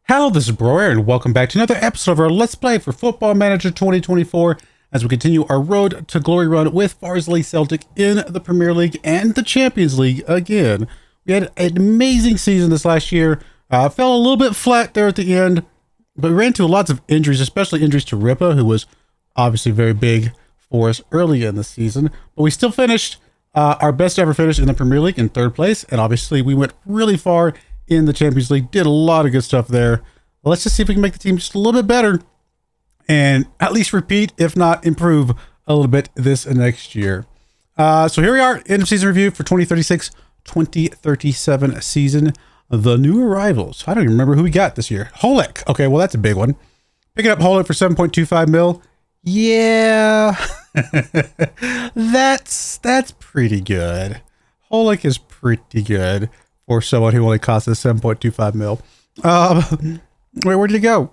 Hello, this is Broyar, and welcome back to another episode of our Let's Play for Football Manager 2024 as we continue our road to glory run with FARSLEY CELTIC in the Premier League and the Champions League again. We had an amazing season this last year. Fell a little bit flat there at the end, but we ran into lots of injuries, especially injuries to Ripa, who was obviously very big for us early in the season. But we still finished our best ever finish in the Premier League in third place, and obviously we went really far in the Champions League, did a lot of good stuff there. Let's just see if we can make the team just a little bit better and at least repeat, if not improve a little bit this next year. So here we are, end of season review for 2036-2037 season. The new arrivals. I don't even remember who we got this year. Holek. Okay, well, that's a big one. Picking up Holek for 7.25 mil. Yeah, that's pretty good. Holek is pretty good for someone who only cost us 7.25 mil. Wait, where did he go?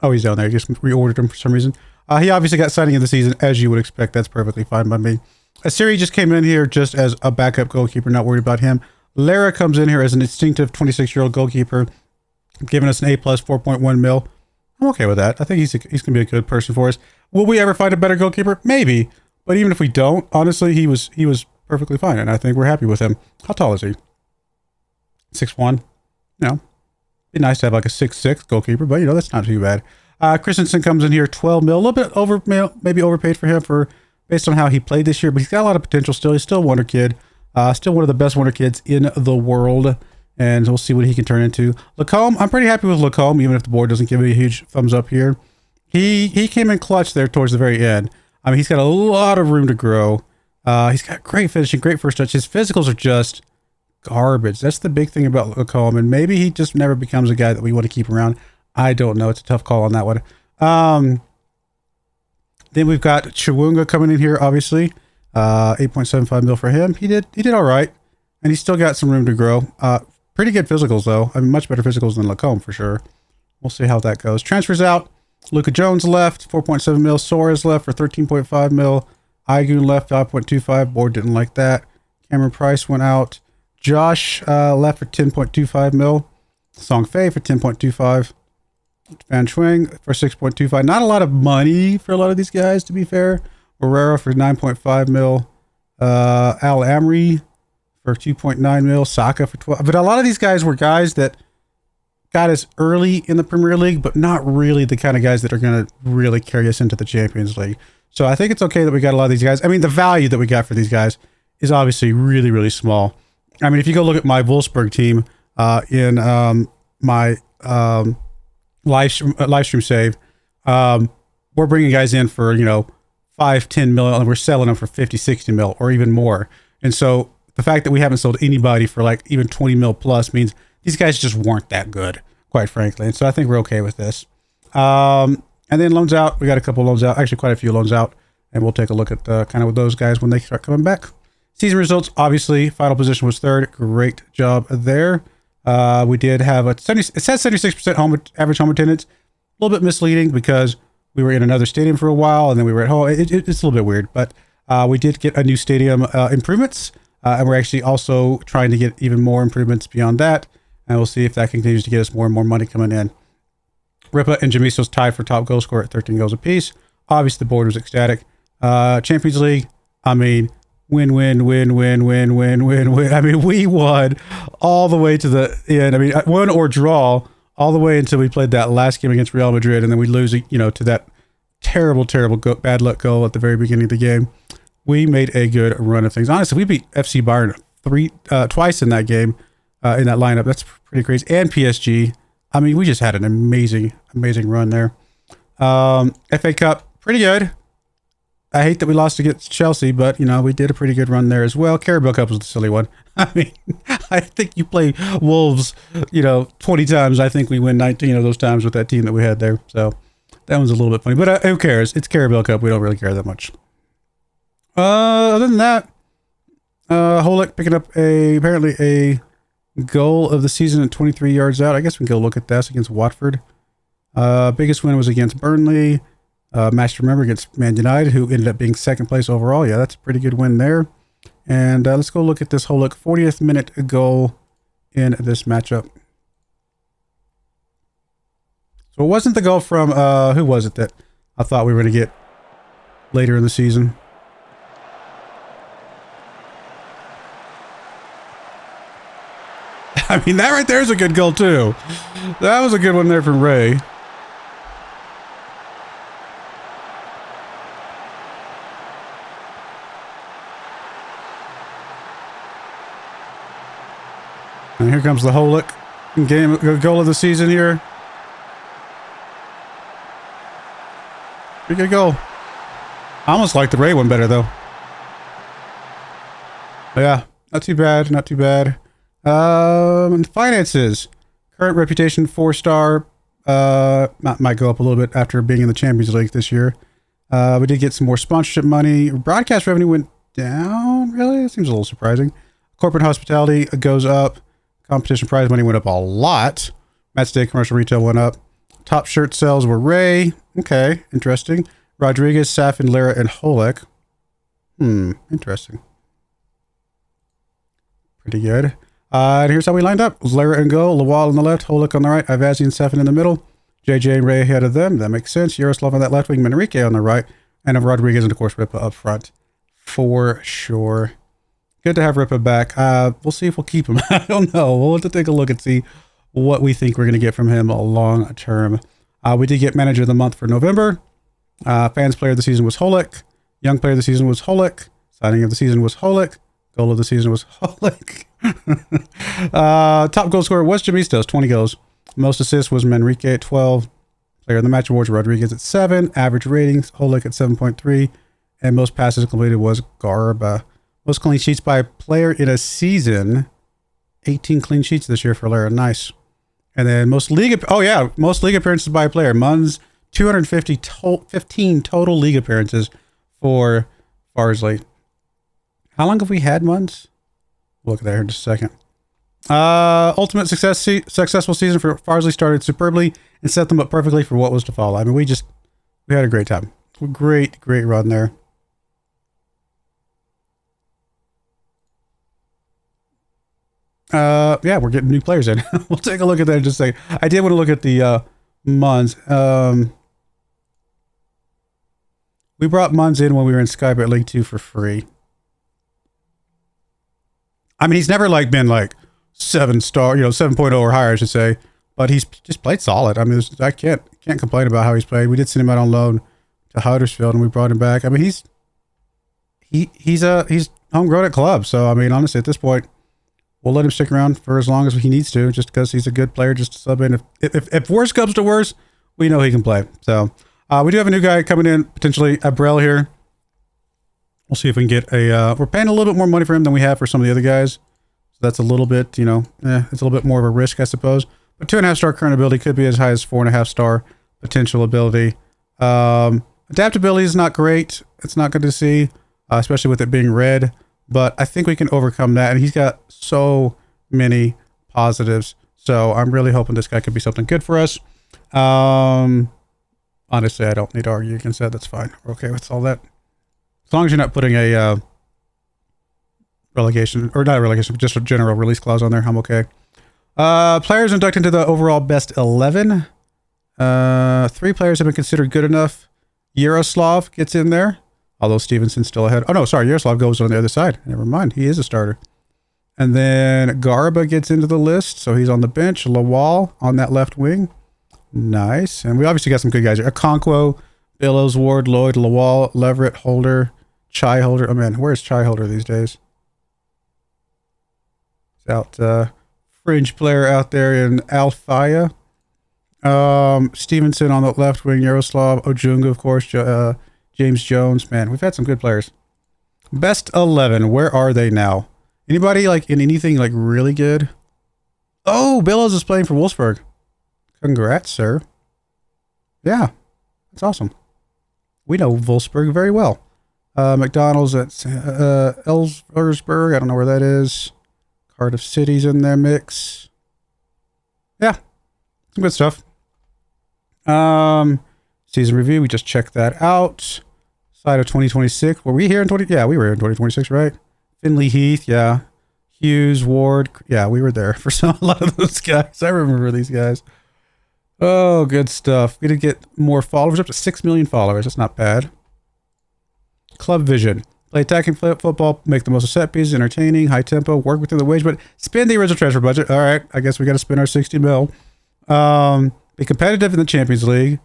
Oh, he's down there. I just reordered him for some reason. He obviously got signing in the season, as you would expect. That's perfectly fine by me. Asiri just came in here just as a backup goalkeeper, not worried about him. Lara comes in here as an instinctive 26-year-old goalkeeper, giving us an A+, 4.1 mil. I'm okay with that. I think he's going to be a good person for us. Will we ever find a better goalkeeper? Maybe. But even if we don't, honestly, he was perfectly fine, and I think we're happy with him. How tall is he? 6'1". You know, be nice to have like a 6'6" goalkeeper, but you know, that's not too bad. Christensen comes in here, 12 mil, a little bit maybe overpaid for him based on how he played this year, but he's got a lot of potential still. He's still a wonder kid, still one of the best wonder kids in the world, and we'll see what he can turn into. Lacombe, I'm pretty happy with Lacombe, even if the board doesn't give me a huge thumbs up here. He came in clutch there towards the very end. I mean, he's got a lot of room to grow. He's got great finishing, great first touch. His physicals are just garbage. That's the big thing about Lacombe, and maybe he just never becomes a guy that we want to keep around. I don't know. It's a tough call on that one. Then we've got Chiwunga coming in here, obviously. 8.75 mil for him. He did all right, and he's still got some room to grow. Pretty good physicals, though. I mean, much better physicals than Lacombe, for sure. We'll see how that goes. Transfers out. Luka Jones left, 4.7 mil. Soares left for 13.5 mil. Igoon left, 5.25. Board didn't like that. Cameron Price went out. Josh left for 10.25 mil. Song Fei for 10.25. Van Chuang for 6.25. Not a lot of money for a lot of these guys, to be fair. Barrera for 9.5 mil. Al Amri for 2.9 mil. Saka for 12. But a lot of these guys were guys that got us early in the Premier League, but not really the kind of guys that are going to really carry us into the Champions League. So I think it's okay that we got a lot of these guys. I mean, the value that we got for these guys is obviously really, really small. I mean, if you go look at my Wolfsburg team in my live stream save, we're bringing guys in for, 5-10 mil, and we're selling them for 50-60 mil or even more. And so the fact that we haven't sold anybody for like even 20 mil plus means these guys just weren't that good, quite frankly. And so I think we're okay with this. And then loans out, we got a couple loans out, actually quite a few loans out, and we'll take a look at kind of with those guys when they start coming back. Season results, obviously, final position was third. Great job there. We did have it says 76% average home attendance. A little bit misleading because we were in another stadium for a while and then we were at home. It's a little bit weird, but we did get a new stadium improvements, and we're actually also trying to get even more improvements beyond that, and we'll see if that continues to get us more and more money coming in. Ripa and Jamiso's tied for top goal scorer at 13 goals apiece. Obviously, the board was ecstatic. Champions League, I mean, win. I mean, we won all the way to the end. I mean, win or draw all the way until we played that last game against Real Madrid, and then we lose, to that terrible bad luck goal at the very beginning of the game. We made a good run of things. Honestly, we beat FC Bayern twice in that game, in that lineup. That's pretty crazy. And PSG. I mean, we just had an amazing run there. FA Cup, pretty good. I hate that we lost against Chelsea, but, we did a pretty good run there as well. Carabao Cup was the silly one. I mean, I think you play Wolves, 20 times. I think we win 19 of those times with that team that we had there. So that one's a little bit funny, but who cares? It's Carabao Cup. We don't really care that much. Other than that, Holek picking up apparently a goal of the season at 23 yards out. I guess we can go look at this against Watford. Biggest win was against Burnley. Match to remember against Man United, who ended up being second place overall. Yeah, that's a pretty good win there. And let's go look at this whole 40th minute goal in this matchup. So it wasn't the goal from, who was it that I thought we were going to get later in the season? I mean, that right there is a good goal, too. That was a good one there from Ray. And here comes the Holick game goal of the season here. Pretty good goal. I almost like the Ray one better, though. But yeah, not too bad, not too bad. And finances. Current reputation, 4-star. Might go up a little bit after being in the Champions League this year. We did get some more sponsorship money. Broadcast revenue went down, really? That seems a little surprising. Corporate hospitality goes up. Competition prize money went up a lot. Match day commercial retail went up. Top shirt sales were Ray. Okay, interesting. Rodriguez, Safin, Lara, and Holick. Interesting. Pretty good. And here's how we lined up. It was Lara in goal, Lawal on the left, Holick on the right, Ivazi and Safin in the middle. JJ and Ray ahead of them. That makes sense. Yaroslav on that left wing, Manrique on the right, and Rodriguez and, of course, Ripa up front. For sure. Good to have Ripa back. We'll see if we'll keep him. I don't know. We'll have to take a look and see what we think we're going to get from him long term. We did get Manager of the Month for November. Fans Player of the Season was Holick. Young Player of the Season was Holick. Signing of the Season was Holick. Goal of the Season was Holick. Top goal scorer was Jamistos, 20 goals. Most assists was Manrique at 12. Player of the Match awards, Rodriguez at 7. Average ratings, Holick at 7.3. And most passes completed was Garba. Most clean sheets by a player in a season. 18 clean sheets this year for Lara. Nice. And then most league appearances by a player. Munz, 215 total league appearances for Farsley. How long have we had Munz? We'll look at that here in just a second. Ultimate successful season for Farsley started superbly and set them up perfectly for what was to follow. I mean, we had a great time. Great run there. Yeah, we're getting new players in. We'll take a look at that in just a second. I did want to look at the Munz. We brought Munz in when we were in Skype at League 2 for free. I mean, he's never been 7-star, 7.0 or higher, I should say. But he's just played solid. I mean, I can't complain about how he's played. We did send him out on loan to Huddersfield, and we brought him back. I mean, he's homegrown at club. So I mean, honestly, at this point, we'll let him stick around for as long as he needs to, just because he's a good player, just to sub in. If worse comes to worse, we know he can play. So we do have a new guy coming in, potentially Abrel here. We'll see if we can get we're paying a little bit more money for him than we have for some of the other guys. So that's a little bit, it's a little bit more of a risk, I suppose. But 2.5-star current ability could be as high as 4.5-star potential ability. Adaptability is not great. It's not good to see, especially with it being red. But I think we can overcome that. And he's got so many positives. So I'm really hoping this guy could be something good for us. Honestly, I don't need to argue against that. That's fine. We're okay with all that. As long as you're not putting a relegation, or not a relegation, just a general release clause on there, I'm okay. Players inducted into the overall best 11. 3 players have been considered good enough. Yaroslav gets in there. Although Stevenson's still ahead. Oh, no, sorry. Yaroslav goes on the other side. Never mind. He is a starter. And then Garba gets into the list. So he's on the bench. Lawal on that left wing. Nice. And we obviously got some good guys here. Okonkwo, Billows, Ward, Lloyd, Lawal, Leverett, Holder, Chai Holder. Oh, man. Where's Chai Holder these days? He's out. Fringe player out there in Alfaya. Stevenson on the left wing. Yaroslav, Ojunga, of course. James Jones. Man, we've had some good players. Best 11. Where are they now? Anybody in anything really good? Oh, Billows is playing for Wolfsburg. Congrats, sir. Yeah, that's awesome. We know Wolfsburg very well. McDonald's at Ellsberg. I don't know where that is. Cardiff City's in their mix. Yeah, some good stuff. Season review. We just checked that out. Side of 2026. Were we here in 20? Yeah, we were here in 2026, right? Finley Heath. Yeah. Hughes, Ward. Yeah, we were there for a lot of those guys. I remember these guys. Oh, good stuff. We did get more followers, up to 6 million followers. That's not bad. Club vision. Play attacking football, make the most of set pieces, entertaining, high tempo, work within the wage, but spend the original transfer budget. All right, I guess we got to spend our 60 mil. Be competitive in the Champions League.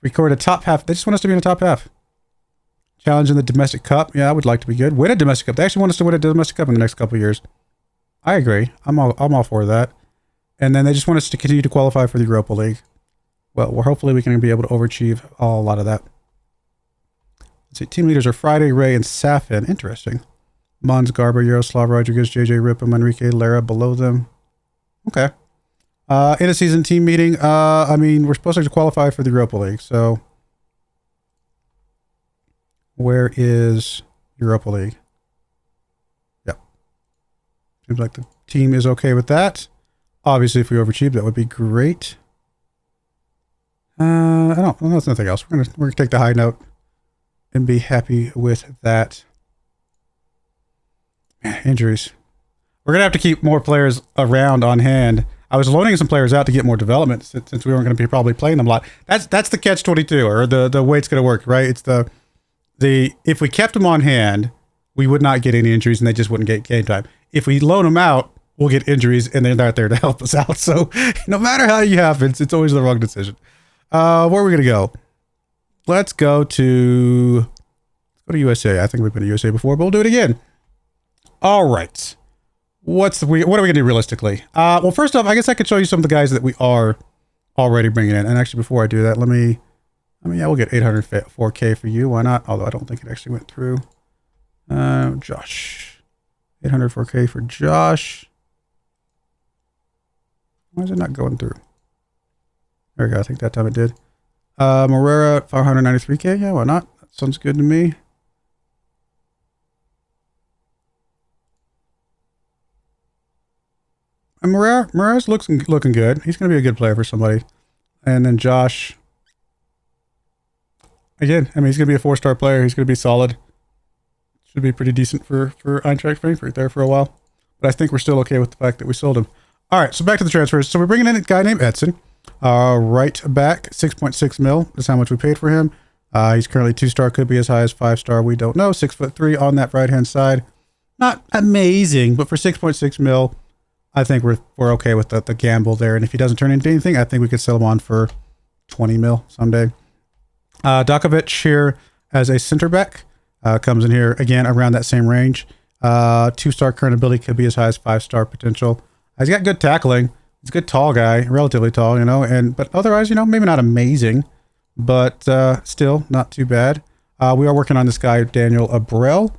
Record a top half. They just want us to be in the top half. Challenge in the domestic cup. Yeah, I would like to be good. Win a domestic cup. They actually want us to win a domestic cup in the next couple of years. I agree. I'm all for that. And then they just want us to continue to qualify for the Europa League. Well, hopefully we can be able to overachieve a lot of that. Let's see. Team leaders are Friday, Ray, and Safin. Interesting. Mons, Garber, Yaroslav, Rodriguez, JJ, Rippum, Enrique, Lara below them. Okay. In a season team meeting, I mean, we're supposed to qualify for the Europa League, so where is Europa League? Yep. Seems like the team is okay with that. Obviously, if we overachieve, that would be great. I don't know. There's nothing else. We're gonna take the high note and be happy with that. Man, injuries. We're gonna have to keep more players around on hand. I was loaning some players out to get more development since we weren't going to be probably playing them a lot. That's the catch-22, or the way it's going to work, right? It's the if we kept them on hand, we would not get any injuries and they just wouldn't get game time. If we loan them out, we'll get injuries and they're not there to help us out. So no matter how you happens, it's always the wrong decision. Where are we going to go? Let's go to USA. I think we've been to USA before, but we'll do it again. All right. What are we going to do realistically? Well, first off, I guess I could show you some of the guys that we are already bringing in. And actually, before I do that, yeah, we'll get 804K for you. Why not? Although I don't think it actually went through. Josh. 804K for Josh. Why is it not going through? There we go. I think that time it did. Morera, 593K. Yeah, why not? That sounds good to me. And Morera's looking good. He's going to be a good player for somebody. And then Josh. Again, I mean, he's going to be a 4-star player. He's going to be solid. Should be pretty decent for Eintracht Frankfurt there for a while. But I think we're still okay with the fact that we sold him. All right, so back to the transfers. So we're bringing in a guy named Edson. Right back, 6.6 mil. That's how much we paid for him. He's currently 2-star, could be as high as 5-star. We don't know. 6'3" on that right-hand side. Not amazing, but for 6.6 mil, I think we're okay with the gamble there. And if he doesn't turn into anything, I think we could sell him on for 20 mil someday. Dakovic here as a center back. Comes in here, again, around that same range. 2-star current ability, could be as high as 5-star potential. He's got good tackling. He's a good tall guy, relatively tall, but otherwise, maybe not amazing, but still not too bad. We are working on this guy, Daniel Abreu,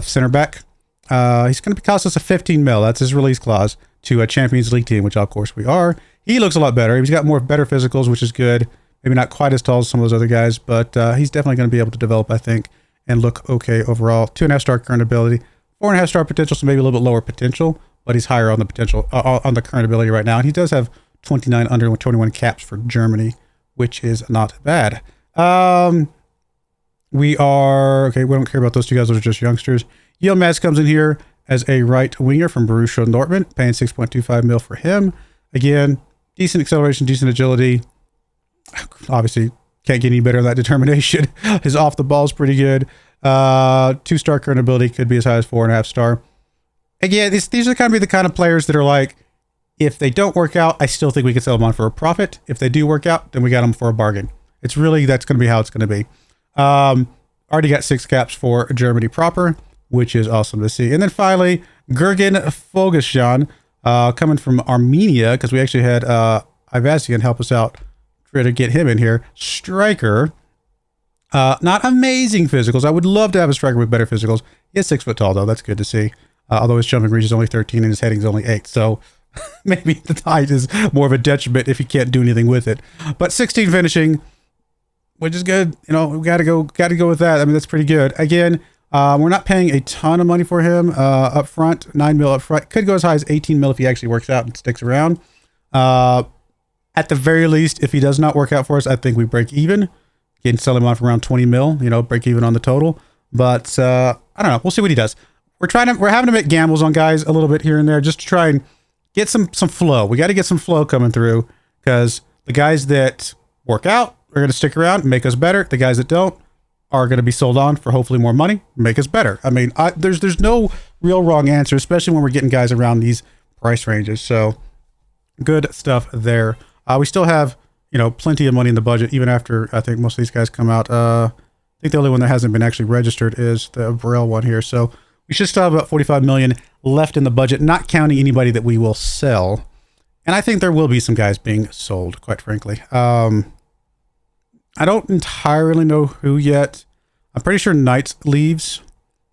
center back. He's going to cost us a 15 mil. That's his release clause to a Champions League team, which of course we are. He looks a lot better. He's got better physicals, which is good. Maybe not quite as tall as some of those other guys, but he's definitely going to be able to develop, I think, and look okay overall. 2.5-star current ability, 4.5-star potential, so maybe a little bit lower potential, but he's higher on the potential, on the current ability right now. And he does have 29 under 21 caps for Germany, which is not bad. We don't care about those two guys. Those are just youngsters. Yilmaz comes in here as a right winger from Borussia Dortmund, paying 6.25 mil for him. Again, decent acceleration, decent agility. Obviously, can't get any better than that determination. His off the ball is pretty good. 2-star current ability, could be as high as 4.5-star. Again, these are the kind of players that are like, if they don't work out, I still think we can sell them on for a profit. If they do work out, then we got them for a bargain. It's really, that's going to be how it's going to be. Already got 6 caps for Germany proper, which is awesome to see. And then finally, Gergen Fogashan, coming from Armenia, because we actually had Ivasian help us out, try to get him in here. Striker, not amazing physicals. I would love to have a striker with better physicals. He is 6 foot tall, though. That's good to see. Although his jumping reach is only 13 and his heading is only 8. So maybe the height is more of a detriment if he can't do anything with it. But 16 finishing, which is good. We got to go with that. I mean, that's pretty good. Again, we're not paying a ton of money for him up front. 9 mil up front. Could go as high as 18 mil if he actually works out and sticks around. At the very least, if he does not work out for us, I think we break even. Can sell him on for around 20 mil, break even on the total. But I don't know. We'll see what he does. We're having to make gambles on guys a little bit here and there just to try and get some flow. We got to get some flow coming through because The guys that work out are going to stick around and make us better. The guys that don't are going to be sold on for hopefully more money, make us better. I mean, there's no real wrong answer, especially when we're getting guys around these price ranges. So good stuff there. We still have, you know, plenty of money in the budget, even after I think most of these guys come out. I think the only one that hasn't been actually registered is the Broyar one here. So we should still have about 45 million left in the budget, not counting anybody that we will sell. And I think there will be some guys being sold, quite frankly. I don't entirely know who yet. I'm pretty sure Knights leaves,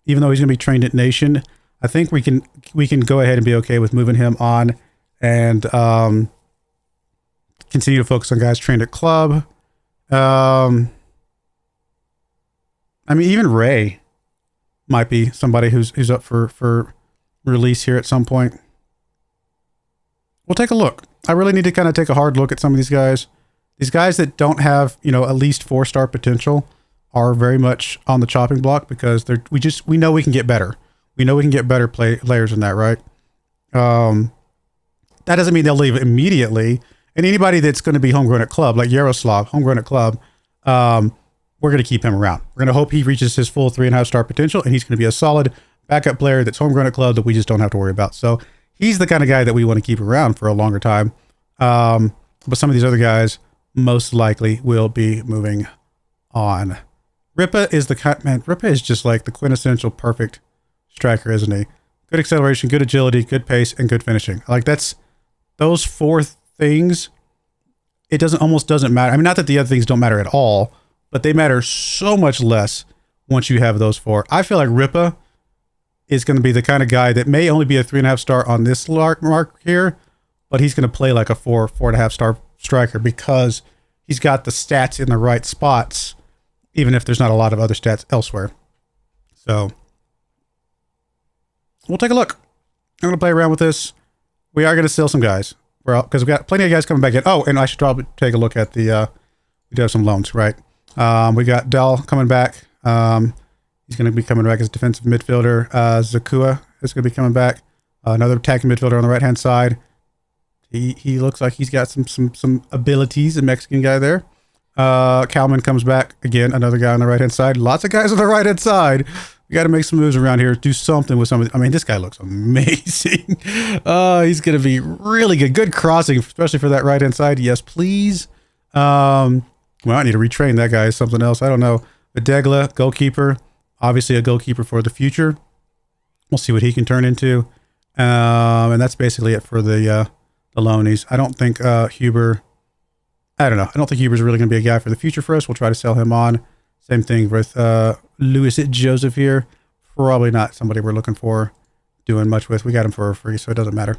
even though he's going to be trained at Nation. I think we can go ahead and be okay with moving him on and continue to focus on guys trained at club. I mean, even Ray might be somebody who's up for release here at some point. We'll take a look. I really need to kind of take a hard look at some of these guys. These guys that don't have, you know, at least 4-star potential are very much on the chopping block because we know we can get better. We know we can get better players than that, right? That doesn't mean they'll leave immediately. And anybody that's going to be homegrown at club, like Yaroslav, homegrown at club, we're going to keep him around. We're going to hope he reaches his full 3.5-star potential, and he's going to be a solid backup player that's homegrown at club that we just don't have to worry about. So he's the kind of guy that we want to keep around for a longer time. But some of these other guys most likely will be moving on. Ripa is the kind, man, Ripa is just like the quintessential perfect striker, isn't he? Good acceleration, good agility, good pace, and good finishing. Like that's those 4 things. It almost doesn't matter. I mean, not that the other things don't matter at all, but they matter so much less once you have those 4. I feel like Ripa is going to be the kind of guy that may only be a 3.5-star on this mark here, but he's going to play like a 4.5-star striker because he's got the stats in the right spots, even if there's not a lot of other stats elsewhere. So we'll take a look. I'm going to play around with this. We are going to sell some guys because we've got plenty of guys coming back in. Oh, and I should probably take a look at the, we do have some loans, right? We got Dell coming back. He's going to be coming back as a defensive midfielder. Zakua is going to be coming back. Another attacking midfielder on the right-hand side. He looks like he's got some abilities, a Mexican guy there. Kalman comes back. Again, another guy on the right-hand side. Lots of guys on the right-hand side. We got to make some moves around here. Do something with somebody. I mean, this guy looks amazing. He's going to be really good. Good crossing, especially for that right-hand side. Yes, please. Well, I need to retrain that guy as something else. I don't know. Videgla, goalkeeper. Obviously a goalkeeper for the future. We'll see what he can turn into. And that's basically it for the loanies. I don't think Huber... I don't know. I don't think Huber's really going to be a guy for the future for us. We'll try to sell him on. Same thing with Louis Joseph here. Probably not somebody we're looking for doing much with. We got him for free, so it doesn't matter.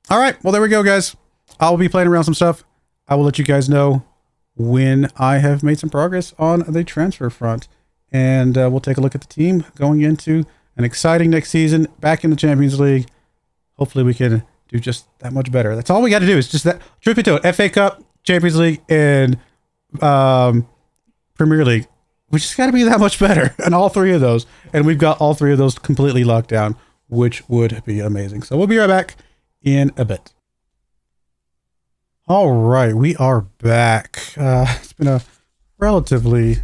All right. Well, there we go, guys. I'll be playing around some stuff. I will let you guys know when I have made some progress on the transfer front. And we'll take a look at the team going into an exciting next season back in the Champions League. Hopefully we can do just that much better. That's all we got to do is just that. Truth be told, FA Cup, Champions League, and Premier League. We just got to be that much better in all 3 of those. And we've got all 3 of those completely locked down, which would be amazing. So we'll be right back in a bit. All right, we are back. It's been a relatively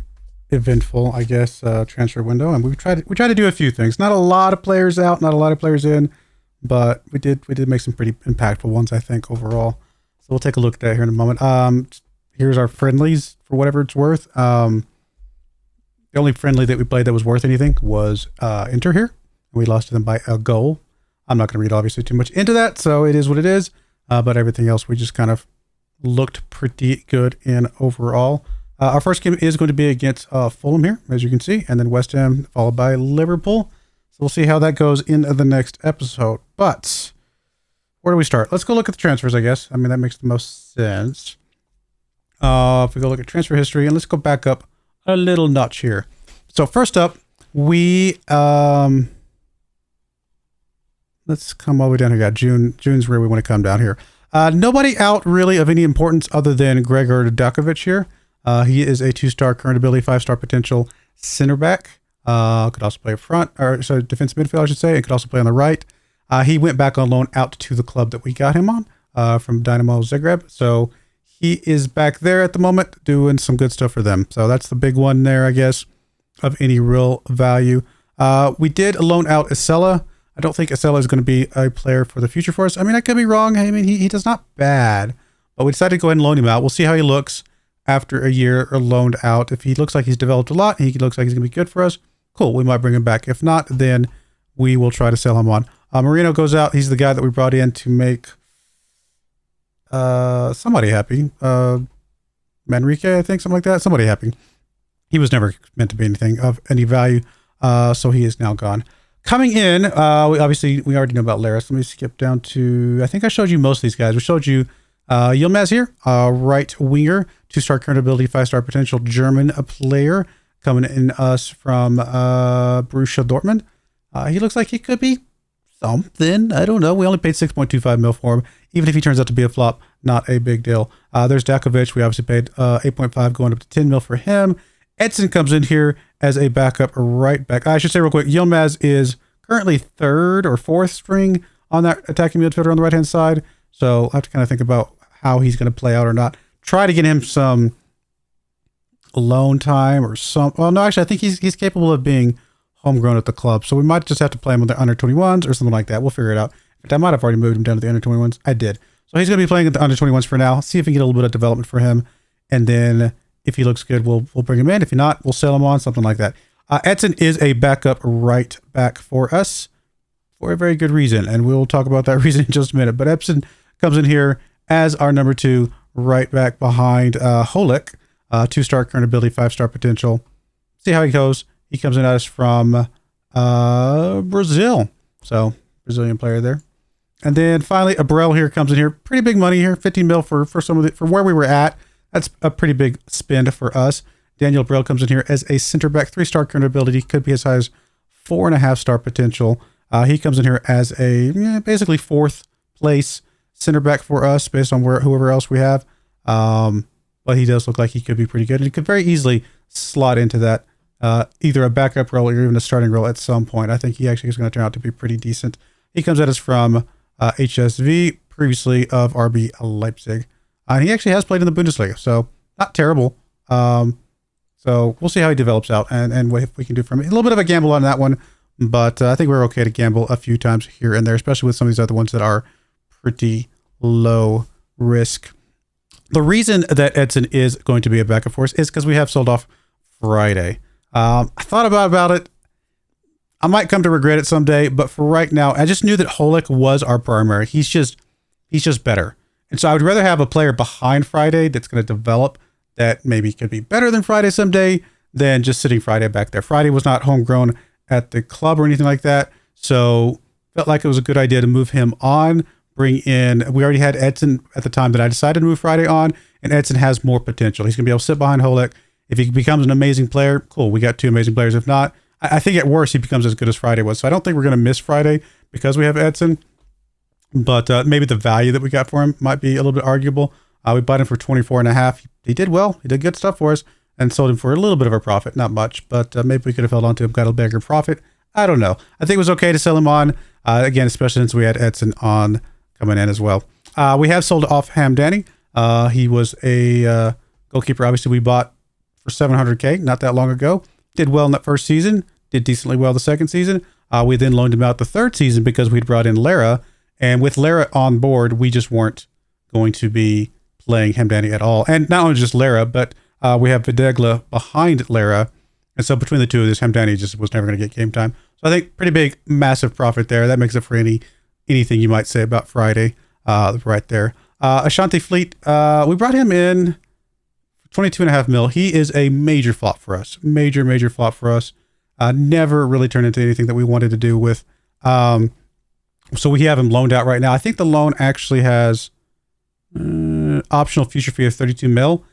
eventful, I guess, transfer window, and we tried to do a few things. Not a lot of players out, not a lot of players in, but we did make some pretty impactful ones, I think, overall. So we'll take a look at that here in a moment. Here's our friendlies for whatever it's worth. The only friendly that we played that was worth anything was Inter here. We lost to them by a goal. I'm not going to read obviously too much into that, so it is what it is. But everything else we just kind of looked pretty good in overall. Our first game is going to be against Fulham here, as you can see, and then West Ham followed by Liverpool. So we'll see how that goes in the next episode. But where do we start? Let's go look at the transfers, I guess. I mean, that makes the most sense. If we go look at transfer history, and let's go back up a little notch here. So first up, we let's come all the way down here. Got June. June's where we want to come down here. Nobody out really of any importance other than Gregor Dakovic here. He is a 2-star current ability, 5-star potential center back. Could also play up front, or sorry, defensive midfield, I should say. And could also play on the right. He went back on loan out to the club that we got him on from Dynamo Zagreb. So he is back there at the moment doing some good stuff for them. So that's the big one there, I guess, of any real value. We did loan out Acela. I don't think Acela is going to be a player for the future for us. I mean, I could be wrong. I mean, he does not bad, but we decided to go ahead and loan him out. We'll see how he looks after a year or loaned out. If he looks like he's developed a lot, and he looks like he's going to be good for us, cool, we might bring him back. If not, then we will try to sell him on. Marino goes out. He's the guy that we brought in to make somebody happy. Manrique, I think, something like that. Somebody happy. He was never meant to be anything of any value, so he is now gone. Coming in, we already know about Lara, so let me skip down to, I think I showed you most of these guys. We showed you Yilmaz here, right winger, 2-star current ability, 5-star potential German player, coming in us from Borussia Dortmund. He looks like he could be something. I don't know. We only paid 6.25 mil for him. Even if he turns out to be a flop, not a big deal. There's Dakovic. We obviously paid 8.5, going up to 10 mil for him. Edson comes in here as a backup right back. I should say real quick, Yilmaz is currently 3rd or 4th string on that attacking midfielder on the right-hand side. So I'll have to kind of think about how he's going to play out or not. Try to get him some loan time or some... Well, no, actually, I think he's capable of being homegrown at the club. So we might just have to play him with the under-21s or something like that. We'll figure it out. In fact, I might have already moved him down to the under-21s. I did. So he's going to be playing at the under-21s for now. See if we can get a little bit of development for him. And then if he looks good, we'll bring him in. If not, we'll sell him on, something like that. Edson is a backup right back for us for a very good reason. And we'll talk about that reason in just a minute. But Edson comes in here as our number 2 right back behind Holik. 2-star current ability, 5-star potential. See how he goes. He comes in at us from Brazil. So Brazilian player there. And then finally, Abreu here comes in here. Pretty big money here. 15 mil for some of the, for where we were at. That's a pretty big spend for us. Daniel Abreu comes in here as a center back, 3-star current ability, could be as high as 4.5-star potential. He comes in here as a basically 4th place center back for us based on whoever else we have. But he does look like he could be pretty good. And he could very easily slot into that, either a backup role or even a starting role at some point. I think he actually is going to turn out to be pretty decent. He comes at us from HSV, previously of RB Leipzig. And he actually has played in the Bundesliga, so not terrible. So we'll see how he develops out and what we can do from it. A little bit of a gamble on that one, but I think we're okay to gamble a few times here and there, especially with some of these other ones that are pretty low risk. The reason that Edson is going to be a backup for us is because we have sold off Friday. I thought about it. I might come to regret it someday, but for right now, I just knew that Holik was our primary. He's just better. And so I would rather have a player behind Friday that's going to develop that maybe could be better than Friday someday than just sitting Friday back there. Friday was not homegrown at the club or anything like that. So felt like it was a good idea to move him on, bring in, we already had Edson at the time that I decided to move Friday on, and Edson has more potential. He's going to be able to sit behind Holik. If he becomes an amazing player, cool. We got 2 amazing players. If not, I think at worst he becomes as good as Friday was. So I don't think we're going to miss Friday because we have Edson. But maybe the value that we got for him might be a little bit arguable. We bought him for 24.5. He did well. He did good stuff for us and sold him for a little bit of a profit. Not much, but maybe we could have held on to him, got a bigger profit. I don't know. I think it was okay to sell him on, again, especially since we had Edson on coming in as well. We have sold off Hamdani. He was a goalkeeper, obviously, we bought for $700K not that long ago. Did well in that first season. Did decently well the second season. We then loaned him out the third season because we'd brought in Lara. And with Lara on board, we just weren't going to be playing Hamdani at all. And not only just Lara, but we have Videgla behind Lara. And so between the two of this, Hamdani just was never going to get game time. So I think pretty big, massive profit there. That makes up for anything you might say about Friday right there. Ashanti Fleet, we brought him in 22.5 mil. He is a major flop for us. Major flop for us. Never really turned into anything that we wanted to do with. So we have him loaned out right now. I think the loan actually has optional future fee of 32 mil.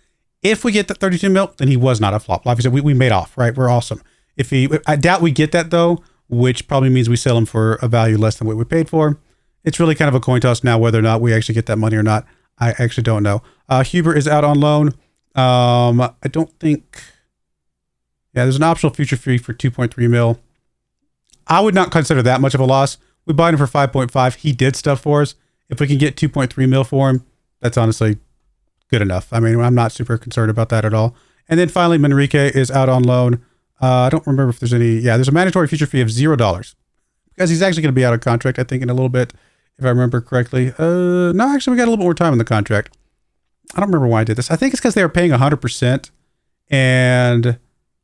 If we get that 32 mil, then he was not a flop. Like I said, we made off, right? We're awesome. I doubt we get that though, which probably means we sell him for a value less than what we paid for. It's really kind of a coin toss now whether or not we actually get that money or not. I actually don't know. Huber is out on loan. I don't think. Yeah, there's an optional future fee for 2.3 mil. I would not consider that much of a loss. We bought him for 5.5. He did stuff for us. If we can get 2.3 mil for him, that's honestly good enough. I mean, I'm not super concerned about that at all. And then finally, Manrique is out on loan. I don't remember if there's any. Yeah, there's a mandatory future fee of $0 because he's actually going to be out of contract, I think, in a little bit, if I remember correctly. No, actually, we got a little bit more time in the contract. I don't remember why I did this. I think it's because they were paying 100% and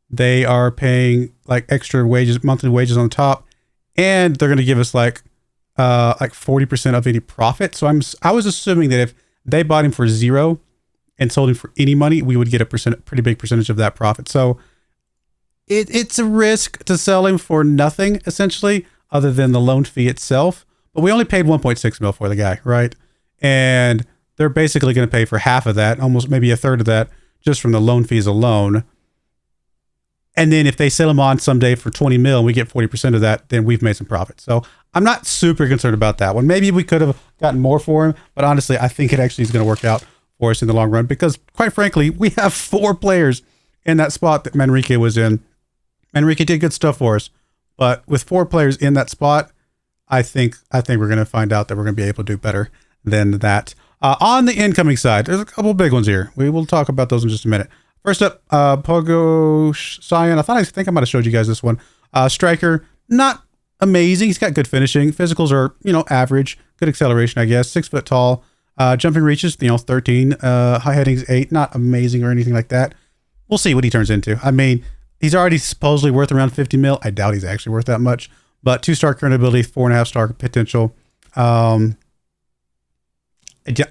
they are paying like extra wages, monthly wages on top, and they're going to give us like 40% of any profit. So I was assuming that if they bought him for $0 and sold him for any money, we would get a pretty big percentage of that profit. So it's a risk to sell him for nothing, essentially, other than the loan fee itself. But we only paid 1.6 mil for the guy, right? And they're basically going to pay for half of that, almost maybe a third of that, just from the loan fees alone. And then if they sell him on someday for 20 mil and we get 40% of that, then we've made some profit. So I'm not super concerned about that one. Maybe we could have gotten more for him, but honestly, I think it actually is going to work out for us in the long run because, quite frankly, we have 4 players in that spot that Manrique was in. Manrique did good stuff for us, but with 4 players in that spot, I think we're going to find out that we're going to be able to do better than that. On the incoming side, there's a couple big ones here. We will talk about those in just a minute. First up, Pogo Cyan. I think I might have showed you guys this one. Striker, not amazing. He's got good finishing. Physicals are, average. Good acceleration, I guess. 6 foot tall. Jumping reaches, 13. High headings, 8. Not amazing or anything like that. We'll see what he turns into. I mean, he's already supposedly worth around 50 mil. I doubt he's actually worth that much. But 2-star current ability, 4.5-star potential. I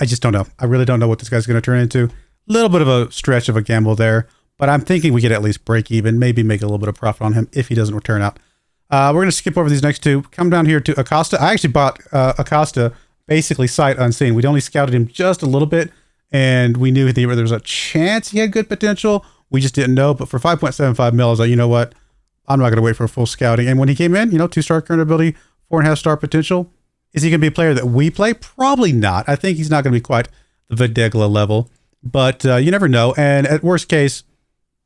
just don't know. I really don't know what this guy's going to turn into. Little bit of a stretch of a gamble there, but I'm thinking we could at least break even, maybe make a little bit of profit on him if he doesn't return out. We're going to skip over these next 2. Come down here to Acosta. I actually bought Acosta basically sight unseen. We'd only scouted him just a little bit, and we knew there was a chance he had good potential. We just didn't know, but for 5.75 mil, I was like, you know what? I'm not going to wait for a full scouting. And when he came in, 2-star current ability, 4.5-star potential. Is he going to be a player that we play? Probably not. I think he's not going to be quite the Videgla level. But you never know. And at worst case,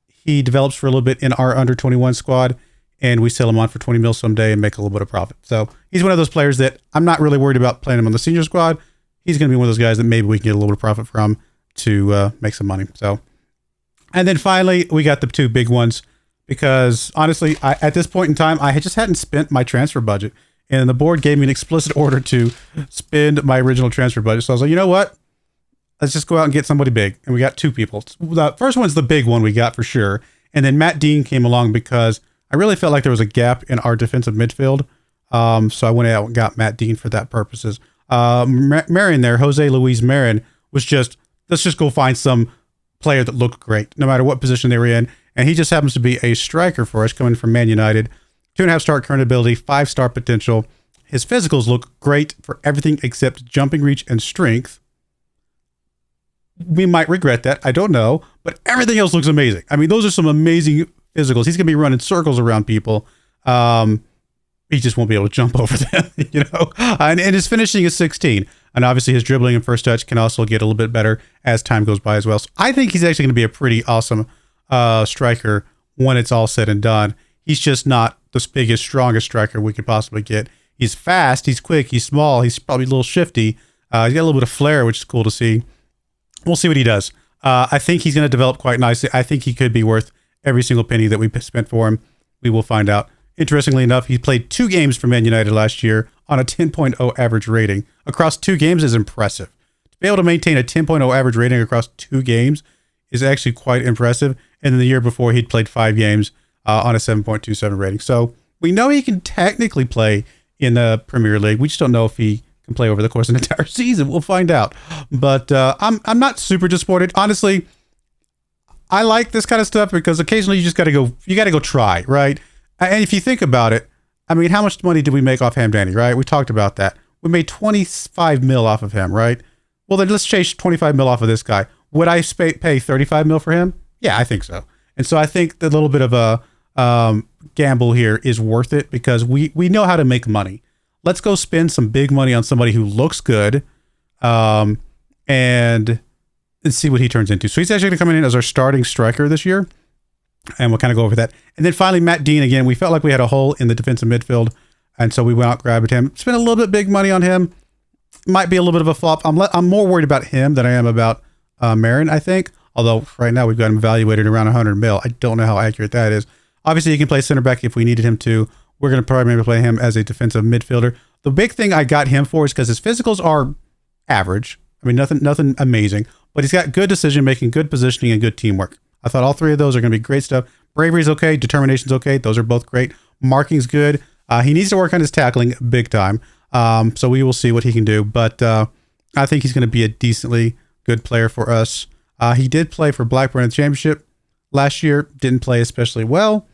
he develops for a little bit in our under 21 squad, and we sell him on for 20 mil someday and make a little bit of profit. So he's one of those players that I'm not really worried about playing him on the senior squad. He's going to be one of those guys that maybe we can get a little bit of profit from to make some money. So, and then finally, we got the 2 big ones because honestly, at this point in time, I just hadn't spent my transfer budget, and the board gave me an explicit order to spend my original transfer budget. So I was like, you know what? Let's just go out and get somebody big. And we got 2 people. The first one's the big one we got for sure. And then Matt Dean came along because I really felt like there was a gap in our defensive midfield. So I went out and got Matt Dean for that purposes. Marin there, Jose Luis Marin, was just, let's just go find some player that looked great, no matter what position they were in. And he just happens to be a striker for us coming from Man United. 2.5-star current ability, 5-star potential. His physicals look great for everything except jumping reach and strength. We might regret that. I don't know. But everything else looks amazing. I mean, those are some amazing physicals. He's going to be running circles around people. He just won't be able to jump over them, And his finishing is 16. And obviously his dribbling and first touch can also get a little bit better as time goes by as well. So I think he's actually going to be a pretty awesome striker when it's all said and done. He's just not the biggest, strongest striker we could possibly get. He's fast. He's quick. He's small. He's probably a little shifty. He's got a little bit of flair, which is cool to see. We'll see what he does. I think he's going to develop quite nicely. I think he could be worth every single penny that we spent for him. We will find out. Interestingly enough, he played 2 games for Man United last year on a 10.0 average rating. Across 2 games is impressive. To be able to maintain a 10.0 average rating across 2 games is actually quite impressive. And then the year before, he'd played 5 games on a 7.27 rating. So we know he can technically play in the Premier League. We just don't know if he can play over the course of an entire season. We'll find out. But I'm not super disappointed. Honestly, I like this kind of stuff because occasionally you got to go try, right? And if you think about it, I mean, how much money did we make off Hamdani, right? We talked about that. We made 25 mil off of him, right? Well, then let's chase 25 mil off of this guy. Would I pay 35 mil for him? Yeah, I think so. And so I think the little bit of a gamble here is worth it because we know how to make money. Let's go spend some big money on somebody who looks good and see what he turns into. So he's actually going to come in as our starting striker this year. And we'll kind of go over that. And then finally, Matt Dean, again, we felt like we had a hole in the defensive midfield. And so we went out, grabbed him, spent a little bit big money on him. Might be a little bit of a flop. I'm more worried about him than I am about Marin, I think. Although right now we've got him evaluated around 100 mil. I don't know how accurate that is. Obviously, he can play center back if we needed him to. We're going to probably maybe play him as a defensive midfielder. The big thing I got him for is because his physicals are average. I mean, nothing amazing. But he's got good decision-making, good positioning, and good teamwork. I thought all three of those are going to be great stuff. Bravery's okay. Determination's okay. Those are both great. Marking's good. He needs to work on his tackling big time. So we will see what he can do. But I think he's going to be a decently good player for us. He did play for Blackburn in the championship last year. Didn't play especially well.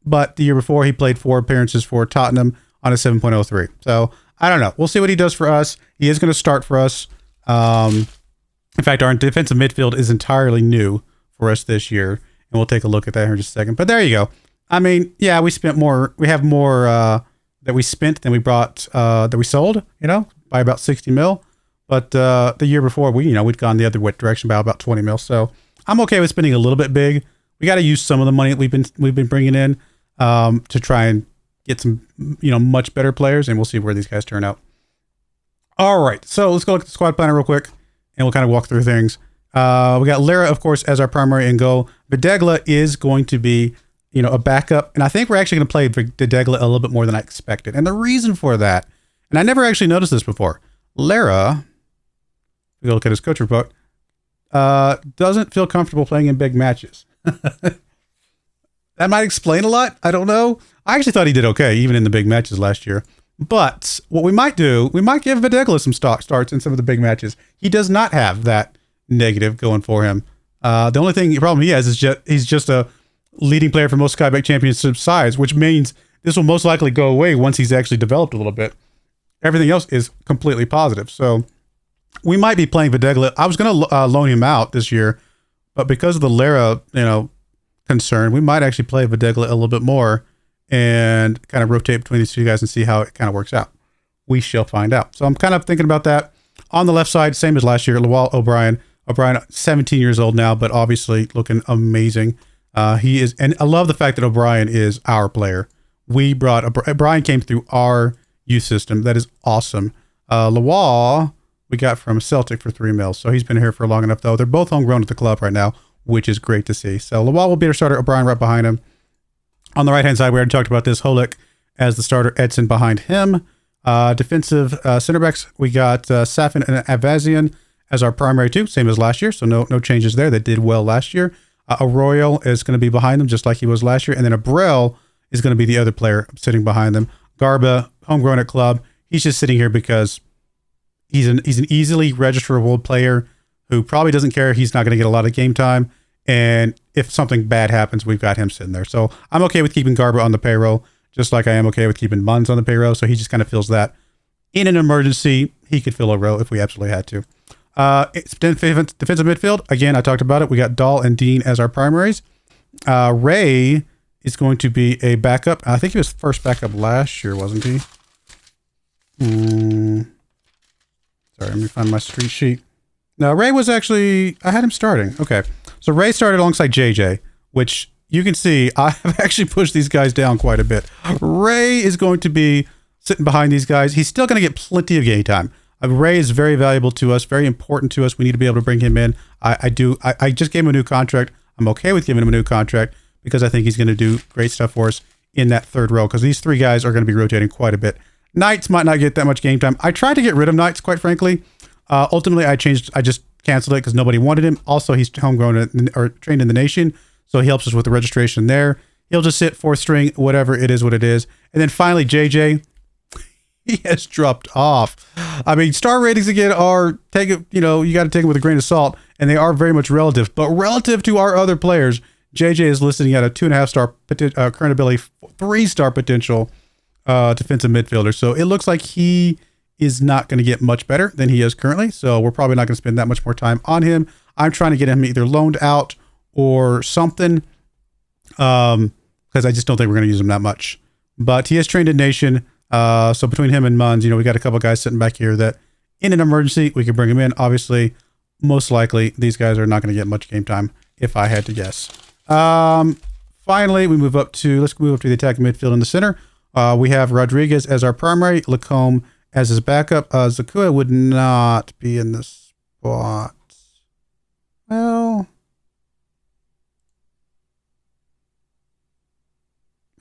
But the year before, he played 4 appearances for Tottenham on a 7.03. So I don't know. We'll see what he does for us. He is going to start for us. In fact, our defensive midfield is entirely new for us this year. And we'll take a look at that here in just a second. But there you go. I mean, yeah, we spent more. We have more that we spent than we brought, that we sold, by about 60 mil. But the year before, we'd gone the other direction by about 20 mil. So I'm okay with spending a little bit big. We got to use some of the money that we've been bringing in to try and get some, much better players, and we'll see where these guys turn out. All right, so let's go look at the squad planner real quick, and we'll kind of walk through things. We got Lara, of course, as our primary in goal. Videgla is going to be, a backup, and I think we're actually going to play Videgla a little bit more than I expected. And the reason for that, and I never actually noticed this before, Lara, we go look at his coach report, doesn't feel comfortable playing in big matches. That might explain a lot. I don't know. I actually thought he did okay, even in the big matches last year. But what we might do, we might give Videgla some starts in some of the big matches. He does not have that negative going for him. The only problem he has is he's just a leading player for most Skyback Championship sides, which means this will most likely go away once he's actually developed a little bit. Everything else is completely positive. So we might be playing Videgla. I was going to loan him out this year, but because of the Lara, concern, we might actually play Videgla a little bit more and kind of rotate between these two guys and see how it kind of works out. We shall find out. So I'm kind of thinking about that. On the left side, same as last year, Lawal O'Brien. O'Brien, 17 years old now, but obviously looking amazing. He is, and I love the fact that O'Brien is our player. We brought O'Brien came through our youth system. That is awesome. Lawal, we got from CELTIC for 3 mil. So he's been here for long enough, though. They're both homegrown at the club right now, which is great to see. So Lawal will be our starter. O'Brien right behind him. On the right-hand side, we already talked about this. Holik as the starter. Edson behind him. Defensive center backs, we got Safin and Avazian as our primary two, same as last year. So no changes there. They did well last year. Arroyo is going to be behind them just like he was last year. And then Abreu is going to be the other player sitting behind them. Garba, homegrown at club. He's just sitting here because he's an easily registerable player who probably doesn't care. He's not going to get a lot of game time. And if something bad happens, we've got him sitting there. So I'm okay with keeping Garba on the payroll, just like I am okay with keeping Munz on the payroll. So he just kind of fills that. In an emergency, he could fill a row if we absolutely had to. Defensive midfield, again, I talked about it. We got Dahl and Dean as our primaries. Ray is going to be a backup. I think he was first backup last year, wasn't he? Sorry, let me find my street sheet. No, Ray was actually, I had him starting. Okay. So Ray started alongside JJ, which you can see I have actually pushed these guys down quite a bit. Ray is going to be sitting behind these guys. He's still going to get plenty of game time. Ray is very valuable to us, very important to us. We need to be able to bring him in. I just gave him a new contract. I'm okay with giving him a new contract because I think he's going to do great stuff for us in that third row because these three guys are going to be rotating quite a bit. Knights might not get that much game time. I tried to get rid of Knights, quite frankly. Ultimately, I just canceled it because nobody wanted him. Also, he's homegrown or trained in the nation, so he helps us with the registration there. He'll just sit fourth string, whatever it is, what it is. And then finally, JJ, he has dropped off. I mean, star ratings again are you got to take them with a grain of salt, and they are very much relative. But relative to our other players, JJ is listed at a 2.5 star current ability, 3-star potential defensive midfielder. So it looks like he is not going to get much better than he is currently. So we're probably not going to spend that much more time on him. I'm trying to get him either loaned out or something because I just don't think we're going to use him that much. But he is trained in nation. So between him and Munz, we got a couple guys sitting back here that in an emergency, we could bring him in. Obviously, most likely, these guys are not going to get much game time if I had to guess. Finally, let's move up to the attacking midfield in the center. We have Rodriguez as our primary, Lacombe as his backup. Zakua would not be in this spot.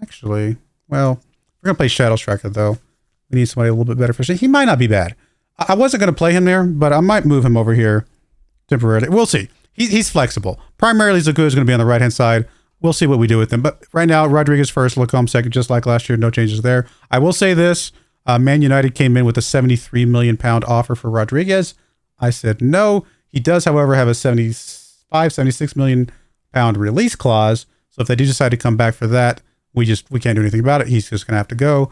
Actually, well, we're going to play Shadow Striker, though. We need somebody a little bit better for... He might not be bad. I wasn't going to play him there, but I might move him over here temporarily. We'll see. He's flexible. Primarily, Zakua is going to be on the right-hand side. We'll see what we do with him. But right now, Rodriguez first, Lacombe second, just like last year. No changes there. I will say this. Man United came in with a 73 million pound offer for Rodriguez. I said no. He does, however, have a 76 million pound release clause. So if they do decide to come back for that, we can't do anything about it. He's just going to have to go.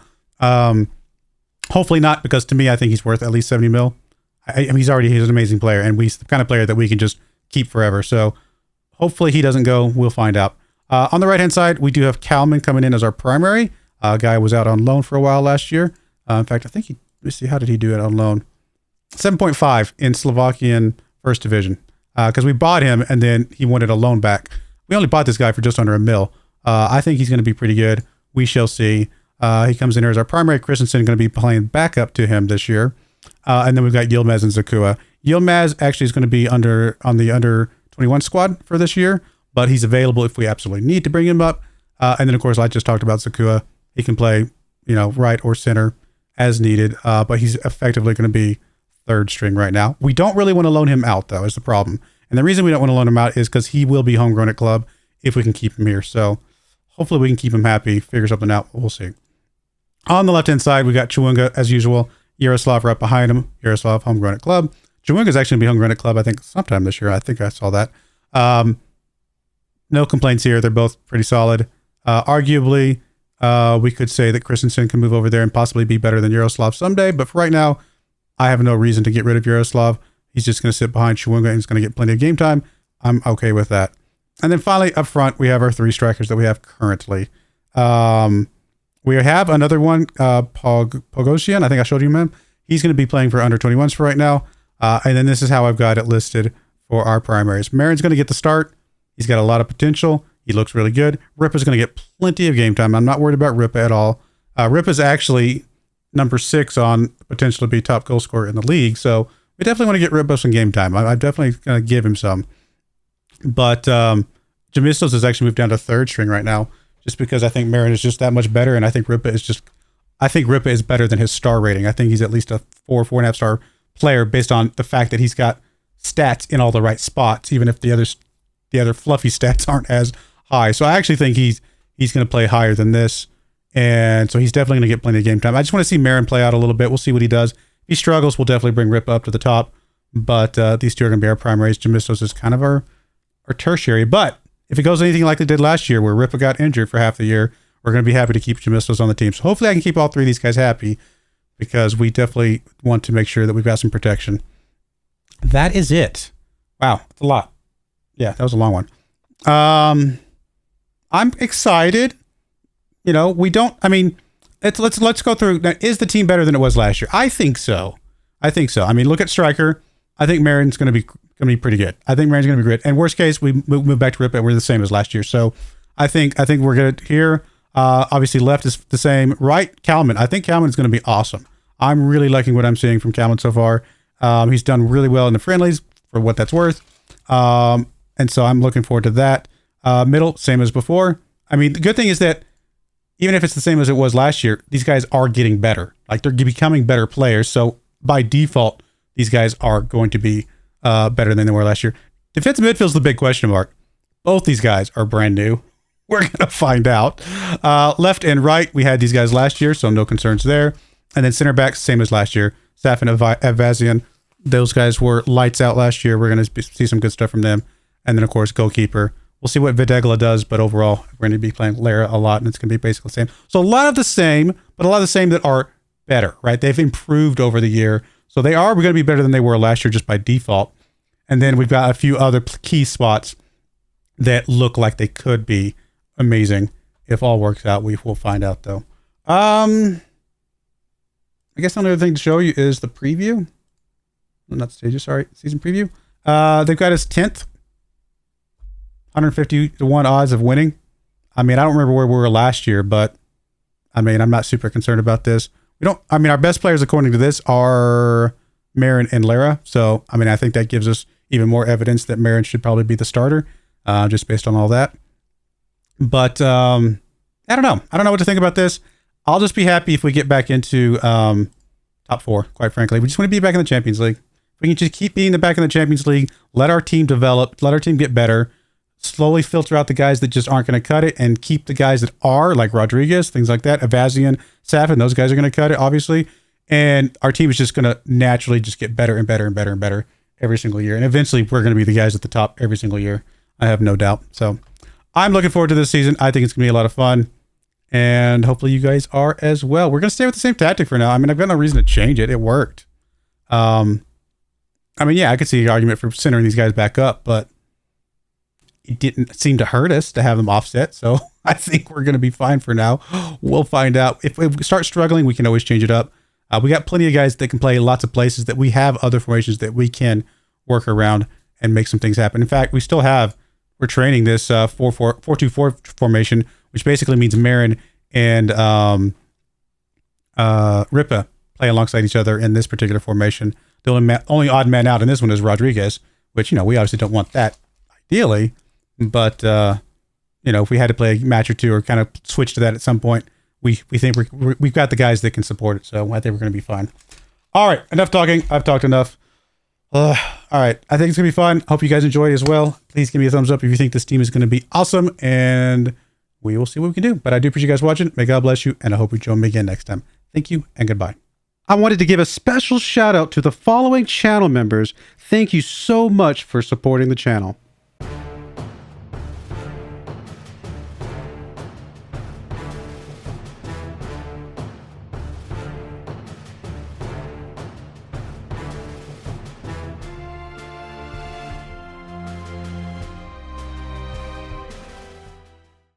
Hopefully not, because to me, I think he's worth at least 70 mil. He's an amazing player, and he's the kind of player that we can just keep forever. So hopefully he doesn't go. We'll find out. On the right-hand side, we do have Kalman coming in as our primary. Guy was out on loan for a while last year. In fact, I think let's see, how did he do it on loan? 7.5 in Slovakian First Division. Because we bought him, and then he wanted a loan back. We only bought this guy for just under $1 million. I think he's going to be pretty good. We shall see. He comes in here as our primary. Christensen going to be playing backup to him this year. And then we've got Yilmaz and Zakua. Yilmaz actually is going to be on the under 21 squad for this year, but he's available if we absolutely need to bring him up. And then, of course, I just talked about Zakua. He can play, right or center as needed, but he's effectively going to be third string right now. We don't really want to loan him out, though, is the problem. And the reason we don't want to loan him out is because he will be homegrown at club if we can keep him here. So hopefully we can keep him happy, figure something out. We'll see. On the left-hand side, we got Chewunga, as usual. Yaroslav right behind him. Yaroslav, homegrown at club. Chewunga is actually going to be homegrown at club, I think, sometime this year. I think I saw that. No complaints here. They're both pretty solid. Arguably, we could say that Christensen can move over there and possibly be better than Yaroslav someday. But for right now, I have no reason to get rid of Yaroslav. He's just going to sit behind Chewunga and he's going to get plenty of game time. I'm okay with that. And then finally, up front, we have our three strikers that we have currently. We have another one, Pogosian. I think I showed you him. He's going to be playing for under 21s for right now. And then this is how I've got it listed for our primaries. Marin's going to get the start. He's got a lot of potential. He looks really good. Ripa's going to get plenty of game time. I'm not worried about Ripa at all. Ripa's actually number 6 on potential to be top goal scorer in the league. So we definitely want to get Ripa some game time. I'm definitely going to give him some. But Jamistos has actually moved down to third string right now, just because I think Marin is just that much better, and I think Ripa is better than his star rating. I think he's at least a 4.5 star player based on the fact that he's got stats in all the right spots, even if the other fluffy stats aren't as high. So I actually think he's going to play higher than this, and so he's definitely going to get plenty of game time. I just want to see Marin play out a little bit. We'll see what he does. If he struggles, we'll definitely bring Ripa up to the top, but these two are going to be our primaries. Jamistos is kind of our tertiary, but if it goes anything like it did last year where Ripa got injured for half the year, we're going to be happy to keep Jamistos on the team. So hopefully I can keep all three of these guys happy, because we definitely want to make sure that we've got some protection. That is it. Wow, that's a lot. Yeah, that was a long one. I'm excited. Let's go through. Now, is the team better than it was last year? I think so. I mean, look at striker. I think Marin's going to be pretty good. I think Marin's going to be great. And worst case, we move back to Ripa and we're the same as last year. So I think we're good here. Obviously, left is the same. Right, Kalman. I think Kalman is going to be awesome. I'm really liking what I'm seeing from Kalman so far. He's done really well in the friendlies for what that's worth. And so I'm looking forward to that. Middle, same as before. I mean, the good thing is that even if it's the same as it was last year, these guys are getting better. Like, they're becoming better players. So by default, these guys are going to be better than they were last year. Defensive midfield's the big question mark. Both these guys are brand new. We're going to find out. Left and right, we had these guys last year, so no concerns there. And then center backs, same as last year. Saf and Avazian, those guys were lights out last year. We're going to see some good stuff from them. And then, of course, goalkeeper. We'll see what Videgla does, but overall, we're going to be playing Lara a lot, and it's going to be basically the same. So a lot of the same, but a lot of the same that are better, right? They've improved over the year. So we're going to be better than they were last year just by default. And then we've got a few other key spots that look like they could be amazing. If all works out, we will find out, though. I guess the only other thing to show you is the preview. Not stages, sorry. Season preview. They've got us 10th. 150 to 1 odds of winning. I mean, I don't remember where we were last year, but I mean, I'm not super concerned about this. Our best players according to this are Marin and Lara. So, I mean, I think that gives us even more evidence that Marin should probably be the starter, just based on all that. But, yeah, I don't know. I don't know what to think about this. I'll just be happy if we get back into top 4, quite frankly. We just want to be back in the Champions League. We can just keep being back in the Champions League, let our team develop, let our team get better, slowly filter out the guys that just aren't going to cut it, and keep the guys that are, like Rodriguez, things like that, Avazian, Safin, those guys are going to cut it, obviously. And our team is just going to naturally just get better and better and better and better every single year. And eventually we're going to be the guys at the top every single year. I have no doubt. So I'm looking forward to this season. I think it's going to be a lot of fun. And hopefully you guys are as well. We're going to stay with the same tactic for now. I mean, I've got no reason to change it. It worked. I mean, yeah, I could see the argument for centering these guys back up, but it didn't seem to hurt us to have them offset. So I think we're going to be fine for now. We'll find out. If we start struggling, we can always change it up. We got plenty of guys that can play lots of places, that we have other formations that we can work around and make some things happen. In fact, we're training this 4-2-4 formation, which basically means Marin and Ripa play alongside each other in this particular formation. The only odd man out in this one is Rodriguez, which, we obviously don't want that ideally, but if we had to play a match or two or kind of switch to that at some point, we think we've got the guys that can support it. So I think we're going to be fine. All right, enough talking. I've talked enough. All right, I think it's going to be fun. Hope you guys enjoy it as well. Please give me a thumbs up if you think this team is going to be awesome, and we will see what we can do. But I do appreciate you guys watching. May God bless you, and I hope you join me again next time. Thank you, and goodbye. I wanted to give a special shout out to the following channel members. Thank you so much for supporting the channel.